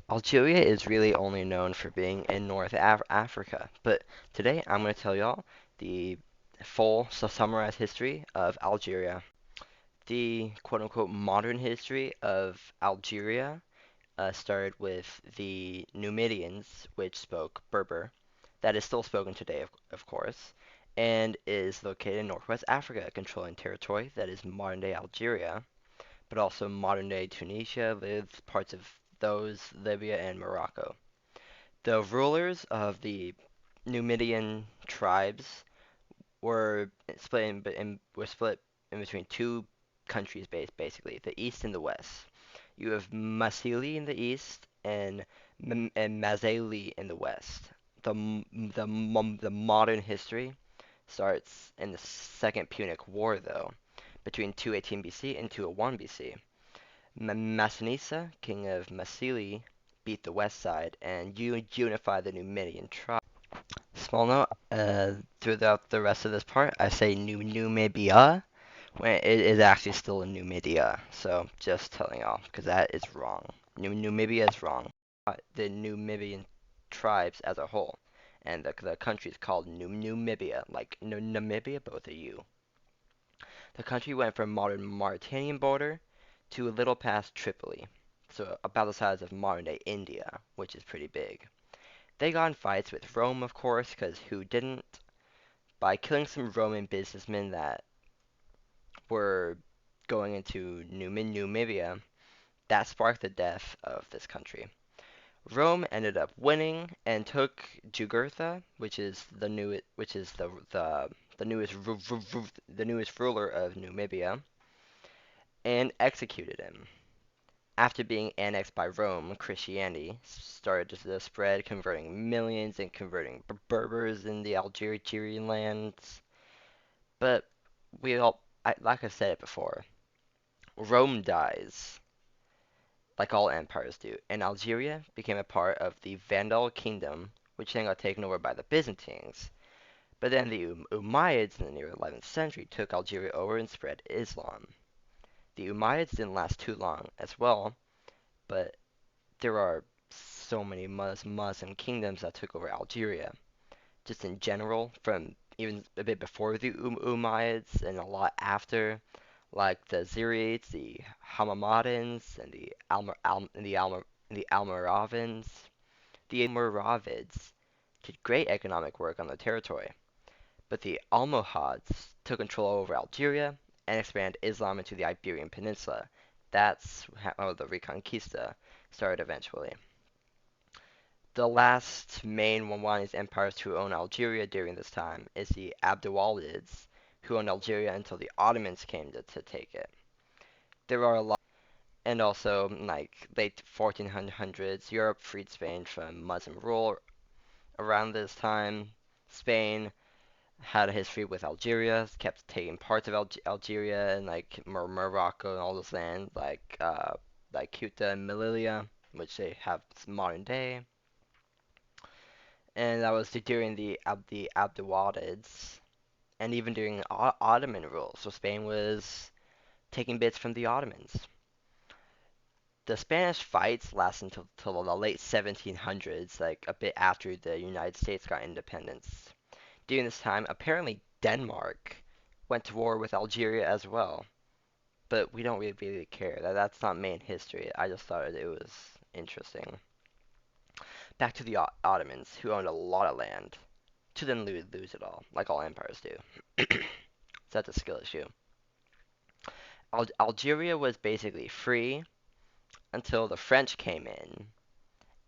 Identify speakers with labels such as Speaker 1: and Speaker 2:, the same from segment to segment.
Speaker 1: Algeria is really only known for being in North Africa, but today I'm going to tell y'all the full summarized history of Algeria. The quote-unquote modern history of Algeria started with the Numidians, which spoke Berber. That is still spoken today, of course, and is located in Northwest Africa, controlling territory that is modern-day Algeria, but also modern-day Tunisia, with parts of those, Libya, and Morocco. The rulers of the Numidian tribes were split in between two countries basically, the East and the West. You have Masili in the East and Mazeli in the West. The modern history starts in the Second Punic War, though, between 218 BC and 201 BC. Massinissa, king of Masili, beat the west side and unified the Numidian tribe. Small note, throughout the rest of this part, I say Numibia, when it is actually still in Numidia. So, just telling y'all, because that is wrong. Numibia is wrong. The Numidian tribes as a whole. And the country is called Numibia, like Namibia, but with a U. The country went from modern Mauritanian border to a little past Tripoli, so about the size of modern-day India, which is pretty big. They got in fights with Rome, of course, because who didn't? By killing some Roman businessmen that were going into Numibia, that sparked the death of this country. Rome ended up winning and took Jugurtha, which is the newest ruler of Numibia, and executed him. After being annexed by Rome, Christianity started to spread, converting millions and converting Berbers in the Algerian lands. But like I said it before, Rome dies, like all empires do, and Algeria became a part of the Vandal kingdom, which then got taken over by the Byzantines. But then the Umayyads in the near 11th century took Algeria over and spread Islam. The Umayyads didn't last too long as well, but there are so many Muslim kingdoms that took over Algeria. Just in general, from even a bit before the Umayyads and a lot after, like the Zirites, the Hammadans, and the Almoravids. The Almoravids did great economic work on the territory, but the Almohads took control over Algeria and expanded Islam into the Iberian Peninsula. That's how the Reconquista started eventually. The last main Wawanese empires to own Algeria during this time is the Abdulwahilids, who owned Algeria until the Ottomans came to take it. There are a lot, and also like late 1400s, Europe freed Spain from Muslim rule around this time. Spain had a history with Algeria, kept taking parts of Algeria and like Morocco and all those lands, like Ceuta and Melilla, which they have modern day. And that was during the Abdulwahilids, and even during Ottoman rule. So Spain was taking bits from the Ottomans. The Spanish fights lasted until the late 1700s, like a bit after the United States got independence. During this time, apparently Denmark went to war with Algeria as well, but we don't really care. That's not main history. I just thought it was interesting. Back to the Ottomans, who owned a lot of land, to then lose it all, like all empires do. So that's a skill issue. Algeria was basically free until the French came in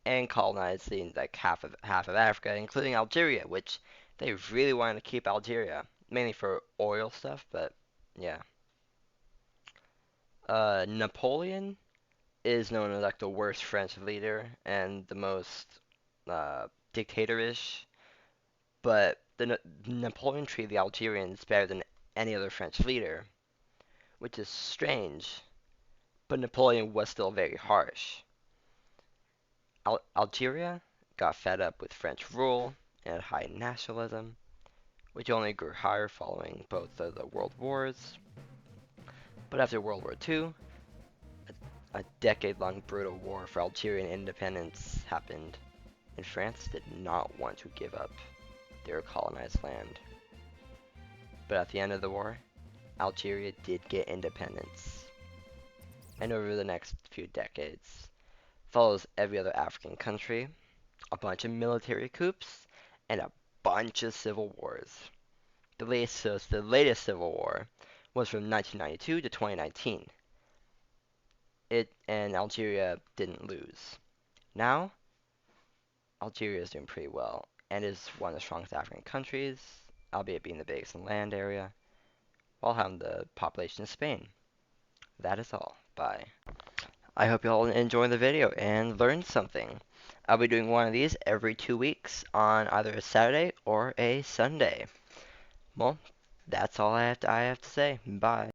Speaker 1: and colonized like half of Africa, including Algeria, which they really wanted to keep Algeria, mainly for oil stuff. But yeah, Napoleon is known as like the worst French leader and the most dictatorish. But Napoleon treated the Algerians better than any other French leader, which is strange. But Napoleon was still very harsh. Algeria got fed up with French rule and high nationalism, which only grew higher following both of the World Wars. But after World War II, A decade-long brutal war for Algerian independence happened, and France did not want to give up their colonized land. But at the end of the war, Algeria did get independence. And over the next few decades, follows every other African country, a bunch of military coups, and a bunch of civil wars. The latest civil war was from 1992 to 2019. And Algeria didn't lose. Now, Algeria is doing pretty well and is one of the strongest African countries, albeit being the biggest in land area, while having the population of Spain. That is all. Bye. I hope you all enjoyed the video and learned something. I'll be doing one of these every 2 weeks on either a Saturday or a Sunday. Well, that's all I have to say. Bye.